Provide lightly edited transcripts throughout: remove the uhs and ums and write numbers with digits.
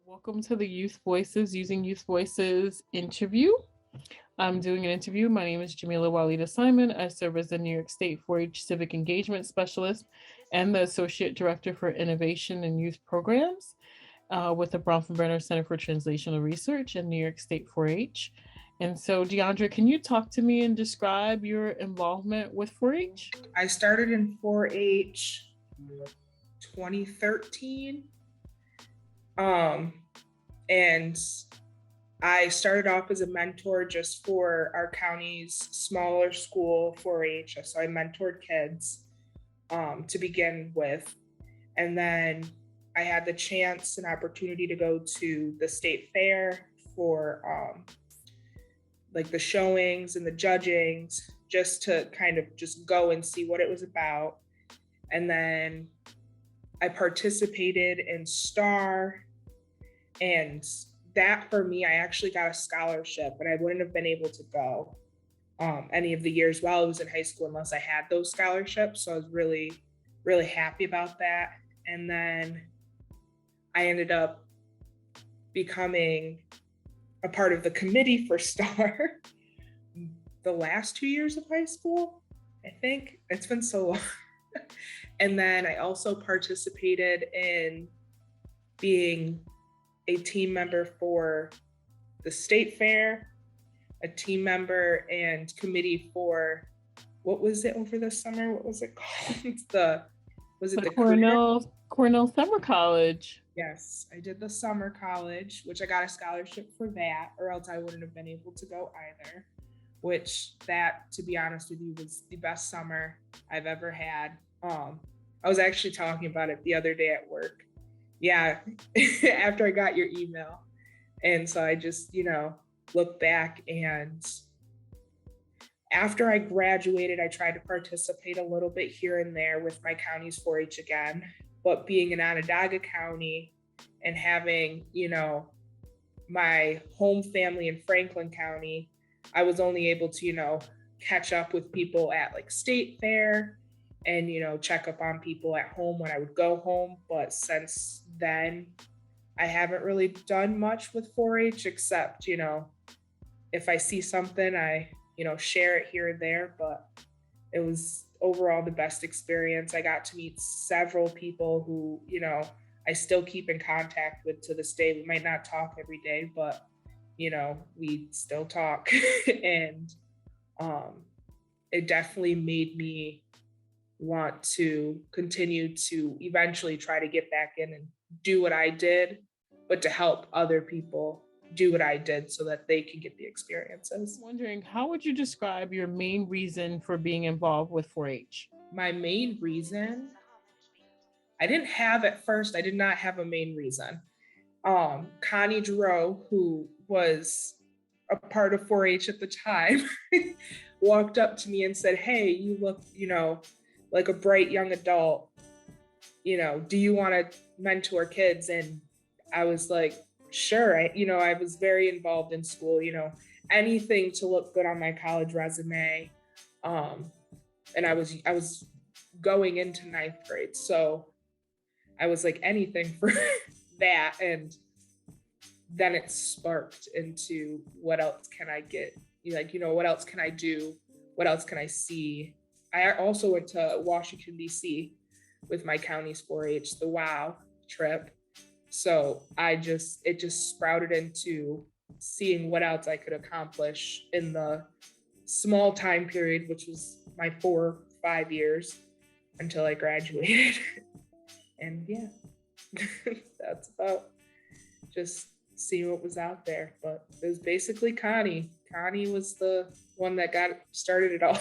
Welcome to the Youth Voices Using Youth Voices interview. I'm doing an interview. My name is Jamila Walida Simon. I serve as the New York State 4-H Civic Engagement Specialist and the Associate Director for Innovation and Youth Programs with the Bronfenbrenner Center for Translational Research and New York State 4-H. And so, Diondra, can you talk to me and describe your involvement with 4-H? I started in 4-H 2013. And I started off as a mentor just for our county's smaller school 4-H. So I mentored kids to begin with. And then I had the chance and opportunity to go to the state fair for like the showings and the judgings, just to kind of just go and see what it was about. And then I participated in STAR, and that for me, I actually got a scholarship, and I wouldn't have been able to go any of the years while I was in high school unless I had those scholarships. So I was really, really happy about that. And then I ended up becoming a part of the committee for STAR the last 2 years of high school, I think. It's been so long. And then I also participated in being a team member for the state fair, a team member and committee for, what was it over the summer? What was it called? The Cornell Summer College? Yes, I did the summer college, which I got a scholarship for that, or else I wouldn't have been able to go either. Which that, to be honest with you, was the best summer I've ever had. I was actually talking about it the other day at work. Yeah, after I got your email. And so I just, look back, and after I graduated, I tried to participate a little bit here and there with my county's 4-H again. But being in Onondaga County and having, my home family in Franklin County, I was only able to, catch up with people at like state fair and, check up on people at home when I would go home. But since then, I haven't really done much with 4-H except, if I see something, I, share it here and there. But it was overall the best experience. I got to meet several people who, I still keep in contact with to this day. We might not talk every day, but, we still talk. And it definitely made me want to continue to eventually try to get back in and do what I did, but to help other people do what I did so that they can get the experiences. I'm wondering, how would you describe your main reason for being involved with 4-H? My main reason, I did not have a main reason. Connie Giroux, who was a part of 4-H at the time, walked up to me and said, "Hey, you look, like a bright young adult. Do you want to mentor kids?" And I was like, sure. I was very involved in school, anything to look good on my college resume. And I was going into 9th grade. So I was like, anything for that. And then it sparked into, what else can I get? What else can I do? What else can I see? I also went to Washington, D.C. with my county's 4-H, the WOW trip. So it just sprouted into seeing what else I could accomplish in the small time period, which was my 4-5 years until I graduated. And yeah, that's about just seeing what was out there. But it was basically Connie. Connie was the one that got started it all.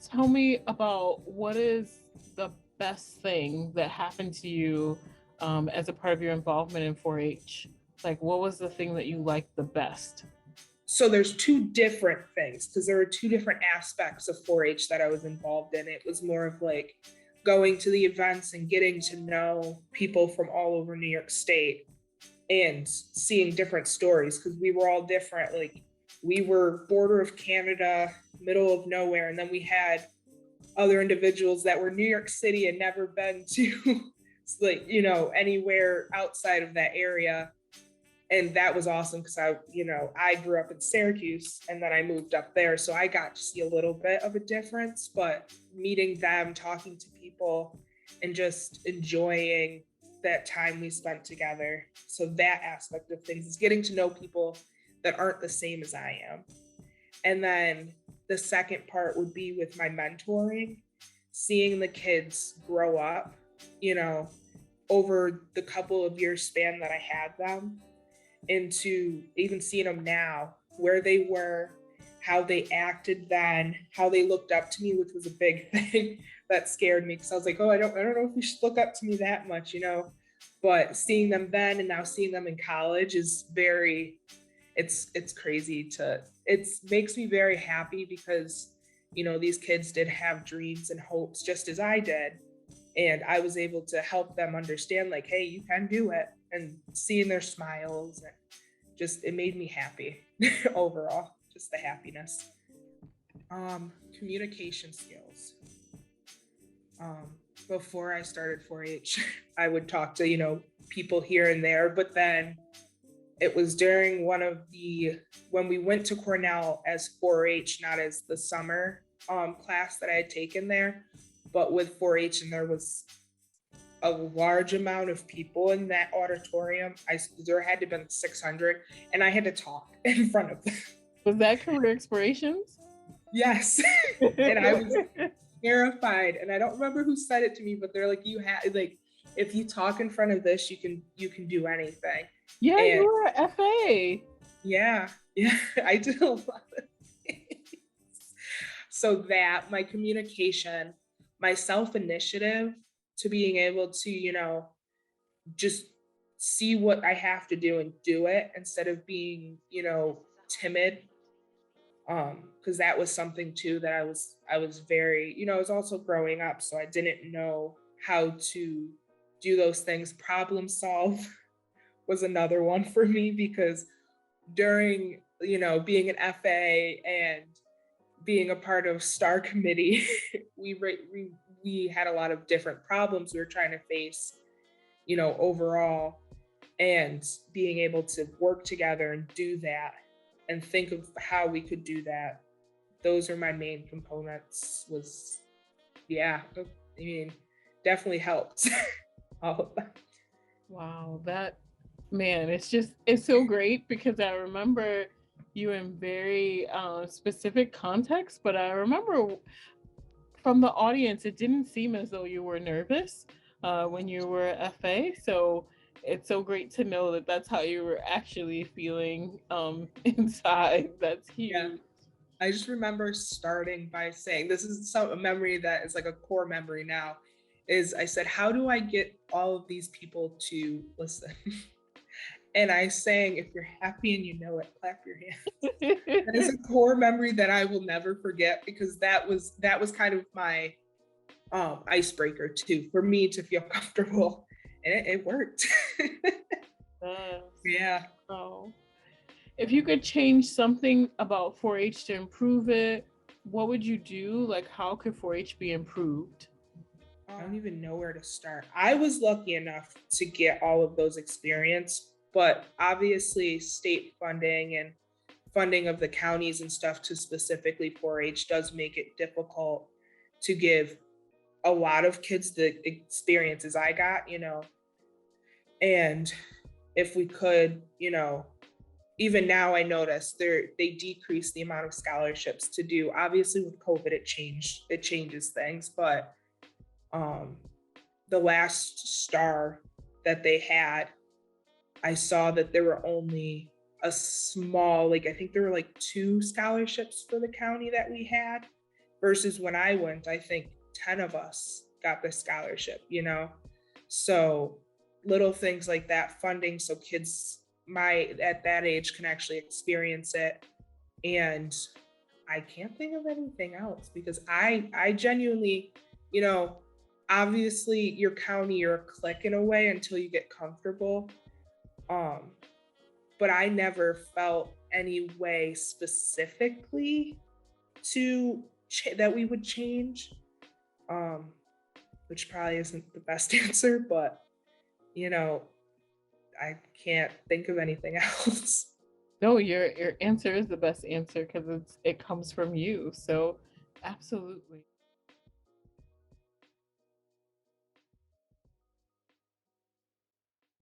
Tell me about what is the best thing that happened to you as a part of your involvement in 4-H? Like, what was the thing that you liked the best? So there's two different things, because there were two different aspects of 4-H that I was involved in. It was more of like going to the events and getting to know people from all over New York State and seeing different stories, because we were all different. Like, we were border of Canada, middle of nowhere, and then we had other individuals that were New York City and never been to like, anywhere outside of that area. And that was awesome because I grew up in Syracuse and then I moved up there. So I got to see a little bit of a difference, but meeting them, talking to people, and just enjoying that time we spent together. So that aspect of things is getting to know people that aren't the same as I am. And then the second part would be with my mentoring, seeing the kids grow up, over the couple of years span that I had them, into even seeing them now, where they were, how they acted then, how they looked up to me, which was a big thing that scared me because I was like, oh, I don't know if you should look up to me that much, But seeing them then and now seeing them in college is it's crazy it makes me very happy because, these kids did have dreams and hopes just as I did. And I was able to help them understand, like, hey, you can do it. And seeing their smiles, and it made me happy overall, just the happiness. Communication skills. Before I started 4-H, I would talk to, people here and there, but then it was during when we went to Cornell as 4-H, not as the summer class that I had taken there, but with 4-H, and there was a large amount of people in that auditorium. There had to have been 600, and I had to talk in front of them. Was that Career Explorations? Yes. And I was terrified, and I don't remember who said it to me, but they're like, if you talk in front of this, you can do anything. Yeah, and you were an FA. Yeah, I did a lot of things. So that, my communication, my self-initiative to being able to, just see what I have to do and do it instead of being, timid. Because that was something too that I was very, I was also growing up, so I didn't know how to do those things. Problem solve was another one for me because during, being an FA and being a part of STAR committee, we had a lot of different problems we were trying to face, overall, and being able to work together and do that and think of how we could do that. Those are my main components. Definitely helped. All of that. Wow, it's so great because I remember you in very specific context, but I remember from the audience, it didn't seem as though you were nervous when you were FA. So it's so great to know that that's how you were actually feeling inside. That's huge. Yeah. I just remember starting by saying, this is a memory that is like a core memory now, is I said, how do I get all of these people to listen? And I sang, if you're happy and you know it, clap your hands. That is a core memory that I will never forget because that was kind of my icebreaker too, for me to feel comfortable. And it worked. Yeah. Oh. If you could change something about 4-H to improve it, what would you do? Like, how could 4-H be improved? I don't even know where to start. I was lucky enough to get all of those experience, but obviously state funding and funding of the counties and stuff to specifically 4-H does make it difficult to give a lot of kids the experiences I got, and if we could, even now I notice they decrease the amount of scholarships to do. Obviously with COVID, it changes things, but the last STAR that they had, I saw that there were only a small, I think there were 2 scholarships for the county that we had, versus when I went, I think 10 of us got the scholarship, So little things like that, funding so kids at that age can actually experience it. And I can't think of anything else because I genuinely, obviously your county, you're a click in a way until you get comfortable. But I never felt any way specifically that we would change. which probably isn't the best answer, but you know, I can't think of anything else. No, your answer is the best answer because it comes from you. So absolutely.